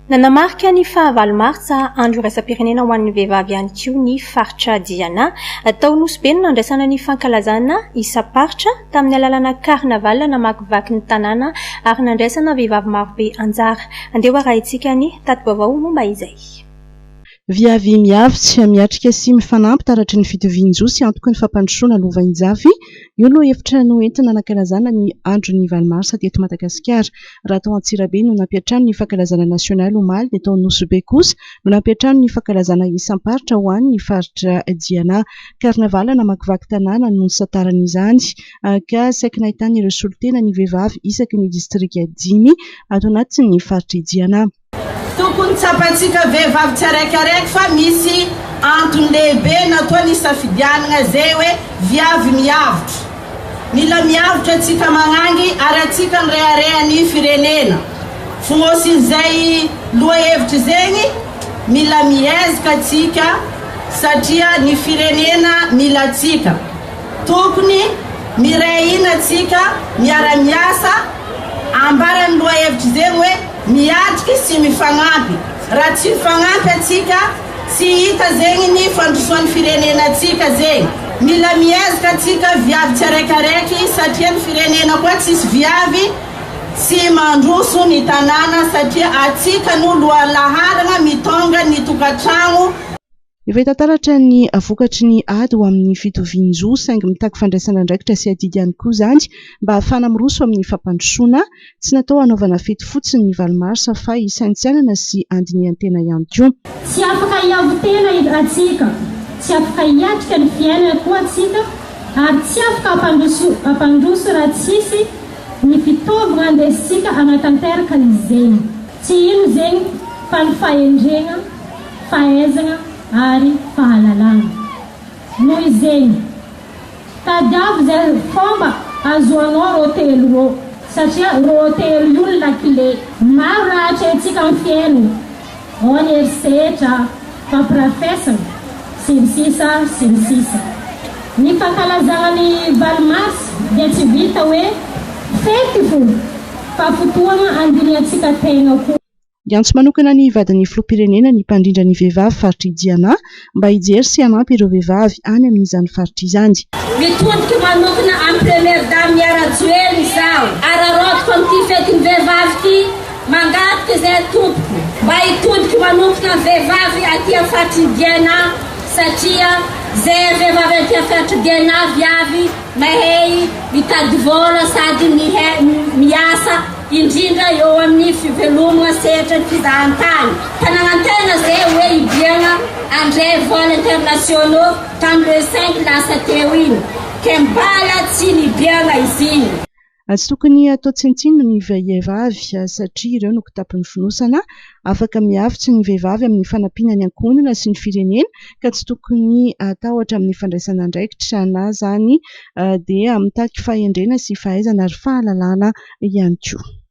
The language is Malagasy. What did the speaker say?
Nanamarika ny 9 Martsa andro iraisam-pirenena ho an'ny vehivavy ihany koa ny faritra Diana. Tao Nosy be no nandraisana ny fankalazana isa-paritra tamin'ny alalana karnaval namakivaky ny tanàna ary nandraisana vehivavy marobe anjara. Andeha raha itsika ny tatim-baovao momba izay. Viavy miavy tsy miatrika sy mifanampy taratry ny fitovian-jo sy antoky ny fampandrosoana lova-njafy. Io no hevitra no entina nankalazana ny andro ny 9 Marsa teto Madagasikara. Raha tao Antsirabe no nampiatrano ny fankalazana nasionaly omaly dia tao Nosy be kosa no nampiatrano ny fankalazana isam-paritra ho an'ny faritra Diana. Karnaval namakivaky tanàna no nisantaran'izany ka saika nahitana ireo solitena ny vehivavy isaky ny distrika 5 ato anatin'ny faritra Diana. Tokony tsapantsika vehivavy tsiraikaraiky fa misy antony lehibe natao ny safidianana zay hoe viavy miavitra. Mila miavitra atsika magnangy ary atsika nirehirehany firenena. Fognosin'izay lohahevitra zegny mila miezaka atsika satria ny firenena mila atsika. Tokony mirehina atsika miara-miasa ambarany lohahevitra zegny hoe miatriky sy mifagnampy. Raha tsy mifagnampy atsika tsy hita zegny ny fandrosoan'ny firenena atsika zegny. Mila miezaka atsika viavy tsiraikaraiky satria ny firenena koa tsisy viavy tsy mandroso ny tanàna satria atsika no lohalaharana mitonga ny tokantrano. Efa hitantaratra ny vokatry ny ady ho amin'ny fitovian-jo saingy mitaky fandraisana andraikitra sy adidy ihany koa izany mba hahafana miroso amin'ny fampandrosoana. Tsy natao hanaovana fety fotsiny ny 9 Marsa fa hisaintsainana sy andinihan-tena ihany koa. Tsy afaka hiavotena atsika, tsy afaka hiatrika ny fiainana koa atsika ary tsy afaka hampandroso raha tsisy ny fitaovana andesitsika hanatanteraka izeny. Tsy ino zegny fa ny fahendrena, fahaizana ary fahalalana. Noho izeny tadiavo zay fomba azoanao ro telo ro satria ro telo io ny lakile. Maro raha atretsika amin'ny fiainana, ao ny erisetra, fampirafesana sy ny sisa. Ny fankalazana ny 9 Mars dia tsy vita hoe fety fo fa fotoana andiniantsika tegna koa. Antso manokana ny vadin'ny filoham-pirenena ny mpandrindra ny vehivavy faritra Diana mba hijery sy hanampy ireo vehivavy any amin'izany faritra izany. Mitodika manokana amin'ny première dame miara-joely izaho ararotiko amin'ity fetin'ny vehivavy ity mangataka izay tompoko mba hitodika manokana amin'ny vehivavy aty amin'ny faritra Diana satria zay vehivavy aty amin'ny faritra Diana viavy mahay mitady vola sady miasa indrindra eo amin'ny fivelomana sehatra ny fizahantany. Tanànan-tena zay hoe hibiana andray vol internationaux tamin'ny 5 lasa teo iny ke mbala tsy nibiana izy iny. Tsy tokony atao tsintsinina ny vehivavy satria ireo no kitapon'ny finosana. Afaka miavitra ny vehivavy amin'ny fanampiana ny ankohonana sy ny firenena ka tsy tokony atahotra amin'ny fandraisana andraikitra na zany dia mitaky fahendrena sy fahaizana ary fahalalana ihany koa.